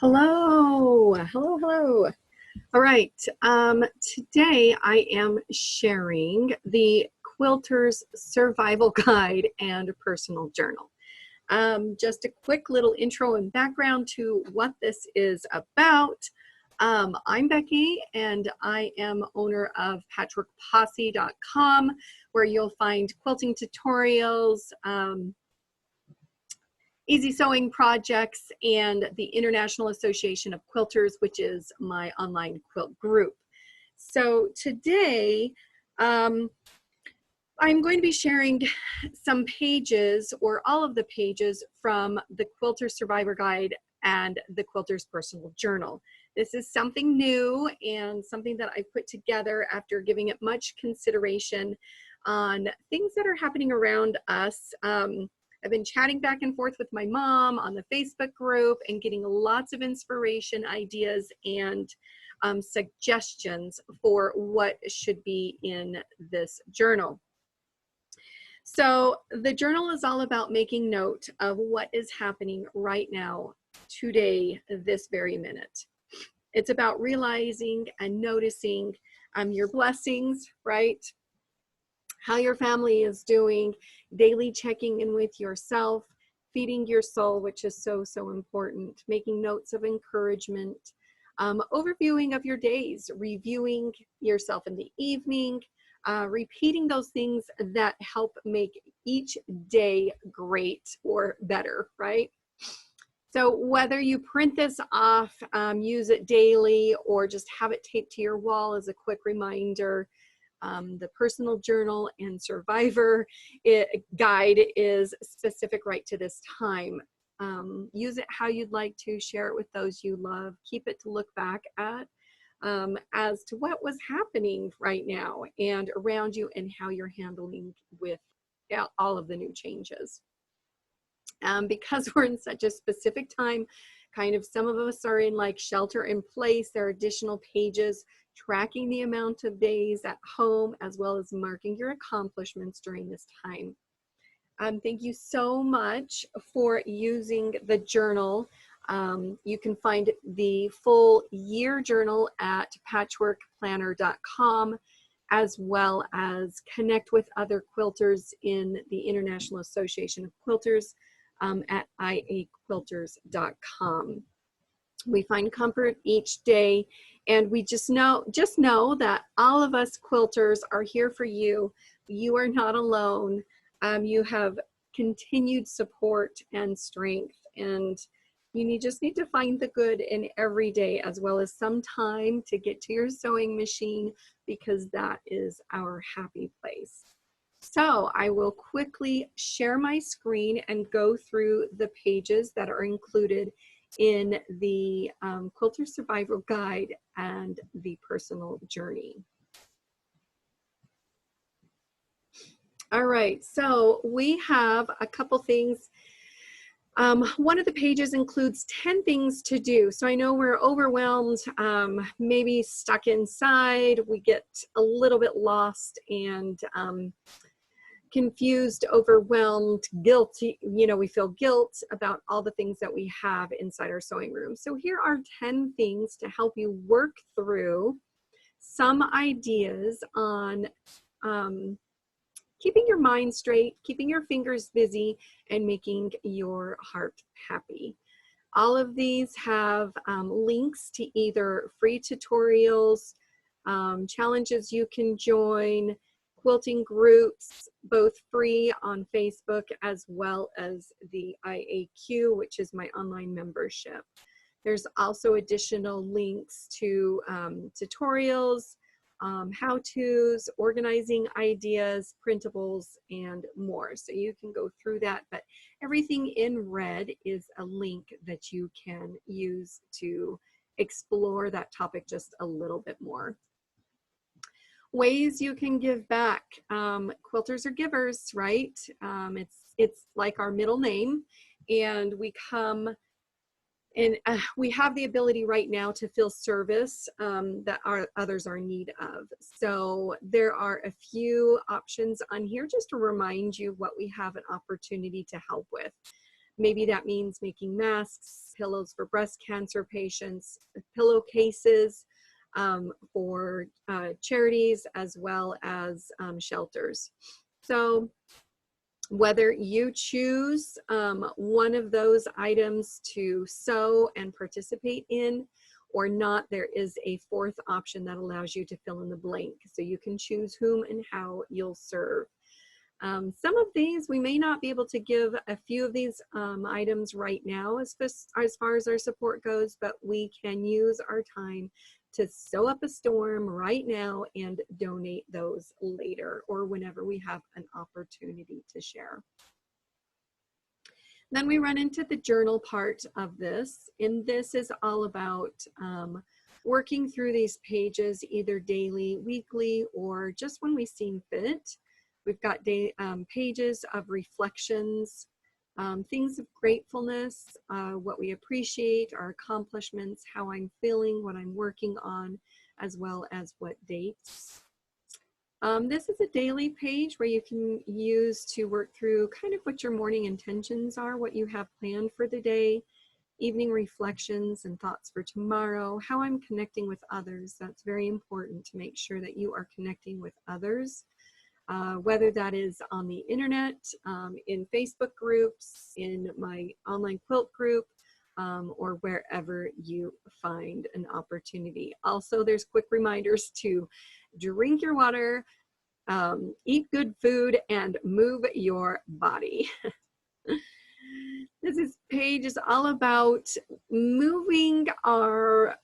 Hello, hello, hello. All right, today I am sharing the Quilters Survival Guide and Personal Journal. Just a quick little intro and background to what this is about. I'm Becky and I am owner of patchworkposse.com, where you'll find quilting tutorials, easy sewing projects, and the International Association of Quilters, which is my online quilt group. So today, I'm going to be sharing some pages, or all of the pages, from the Quilter Survivor Guide and the Quilter's Personal Journal. This is something new and something that I put together after giving it much consideration on things that are happening around us. I've been chatting back and forth with my mom on the Facebook group and getting lots of inspiration, ideas, and suggestions for what should be in this journal. So the journal is all about making note of what is happening right now, today, this very minute. It's about realizing and noticing your blessings, right? How your family is doing, daily checking in with yourself, feeding your soul, which is so, so important, making notes of encouragement, overviewing of your days, reviewing yourself in the evening, repeating those things that help make each day great or better, right? So whether you print this off, use it daily, or just have it taped to your wall as a quick reminder, the Personal Journal and Survivor Guide is specific right to this time. Use it how you'd like to, share it with those you love, keep it to look back at as to what was happening right now and around you and how you're handling with all of the new changes. Because we're in such a specific time, kind of some of us are in like shelter in place, there are additional pages tracking the amount of days at home, as well as marking your accomplishments during this time. Thank you so much for using the journal. You can find the full year journal at patchworkplanner.com, as well as connect with other quilters in the International Association of Quilters at iaquilters.com. We find comfort each day, and we just know that all of us quilters are here for you. You are not alone. You have continued support and strength, and you just need to find the good in every day, as well as some time to get to your sewing machine, because that is our happy place. So I will quickly share my screen and go through the pages that are included in the Quilter Survival Guide and the Personal Journey. All right, so we have a couple things. One of the pages includes 10 things to do. So I know we're overwhelmed, maybe stuck inside, we get a little bit lost and confused, overwhelmed, guilty, we feel guilt about all the things that we have inside our sewing room. So here are 10 things to help you work through some ideas on keeping your mind straight, keeping your fingers busy, and making your heart happy. All of these have links to either free tutorials, challenges you can join, quilting groups, both free on Facebook, as well as the IAQ, which is my online membership. There's also additional links to tutorials, how-tos, organizing ideas, printables, and more. So you can go through that, but everything in red is a link that you can use to explore that topic just a little bit more. Ways you can give back. Quilters are givers, right? It's like our middle name, and we come and we have the ability right now to feel service that others are in need of. So there are a few options on here just to remind you what we have an opportunity to help with. Maybe that means making masks, pillows for breast cancer patients, pillowcases for charities, as well as shelters. So whether you choose one of those items to sew and participate in or not, there is a fourth option that allows you to fill in the blank. So you can choose whom and how you'll serve. Some of these, we may not be able to give a few of these items right now as far as our support goes, but we can use our time to sew up a storm right now and donate those later or whenever we have an opportunity to share. Then we run into the journal part of this, and this is all about working through these pages either daily, weekly, or just when we seem fit. We've got pages of reflections, things of gratefulness, what we appreciate, our accomplishments, how I'm feeling, what I'm working on, as well as what dates. This is a daily page where you can use to work through kind of what your morning intentions are, what you have planned for the day, evening reflections and thoughts for tomorrow, how I'm connecting with others. That's very important to make sure that you are connecting with others. Whether that is on the internet, in Facebook groups, in my online quilt group, or wherever you find an opportunity. Also, there's quick reminders to drink your water, eat good food, and move your body. This page is all about moving our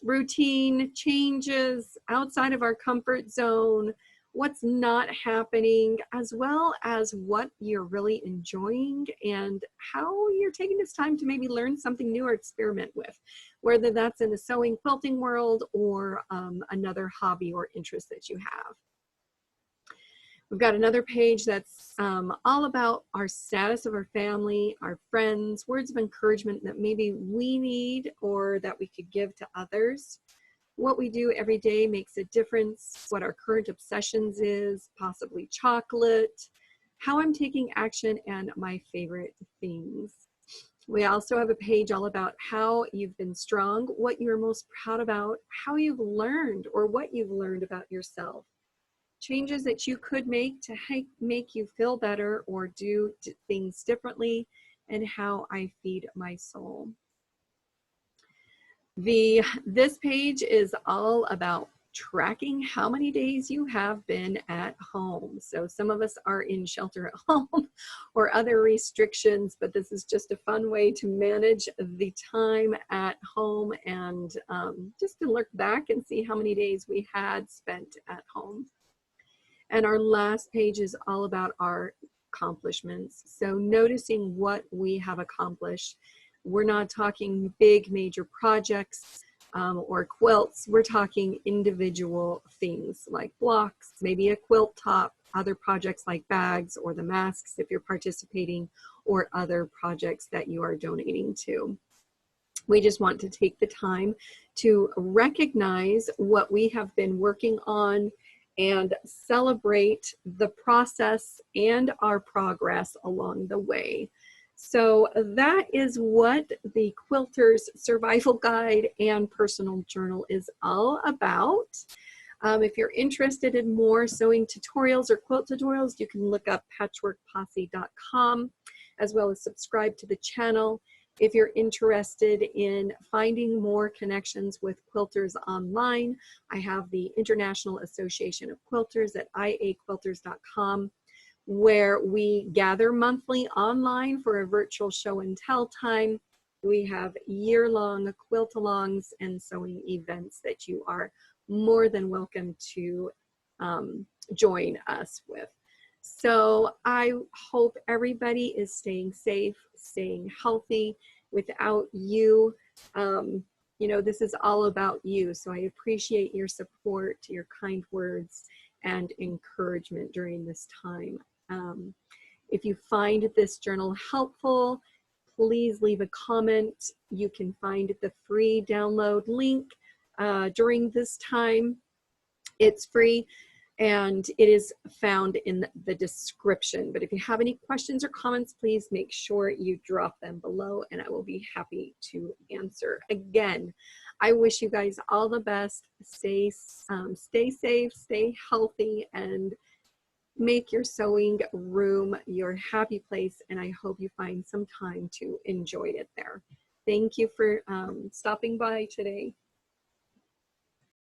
routine changes outside of our comfort zone, what's not happening, as well as what you're really enjoying and how you're taking this time to maybe learn something new or experiment with, whether that's in the sewing quilting world or another hobby or interest that you have. We've got another page that's all about our status of our family, our friends, words of encouragement that maybe we need or that we could give to others. What we do every day makes a difference, what our current obsessions is, possibly chocolate, how I'm taking action, and my favorite things. We also have a page all about how you've been strong, what you're most proud about, how you've learned or what you've learned about yourself, changes that you could make to make you feel better or do things differently, and how I feed my soul. This page is all about tracking how many days you have been at home. So some of us are in shelter at home or other restrictions, but this is just a fun way to manage the time at home and just to look back and see how many days we had spent at home. And our last page is all about our accomplishments. So noticing what we have accomplished. We're not talking big major projects or quilts. We're talking individual things like blocks, maybe a quilt top, other projects like bags or the masks if you're participating, or other projects that you are donating to. We just want to take the time to recognize what we have been working on and celebrate the process and our progress along the way. So that is what the Quilters Survival Guide and Personal Journal is all about. If you're interested in more sewing tutorials or quilt tutorials, you can look up patchworkposse.com, as well as subscribe to the channel. If you're interested in finding more connections with quilters online, I have the International Association of Quilters at iaquilters.com, where we gather monthly online for a virtual show and tell time. We have year-long quilt-alongs and sewing events that you are more than welcome to join us with. So I hope everybody is staying safe, staying healthy. Without you, you know, this is all about you. So I appreciate your support, your kind words, and encouragement during this time. If you find this journal helpful, please leave a comment. You can find the free download link during this time. It's free. and it is found in the description. But if you have any questions or comments, please make sure you drop them below and I will be happy to answer. Again, I wish you guys all the best. Stay safe, stay healthy, and make your sewing room your happy place. And I hope you find some time to enjoy it there. Thank you for stopping by today.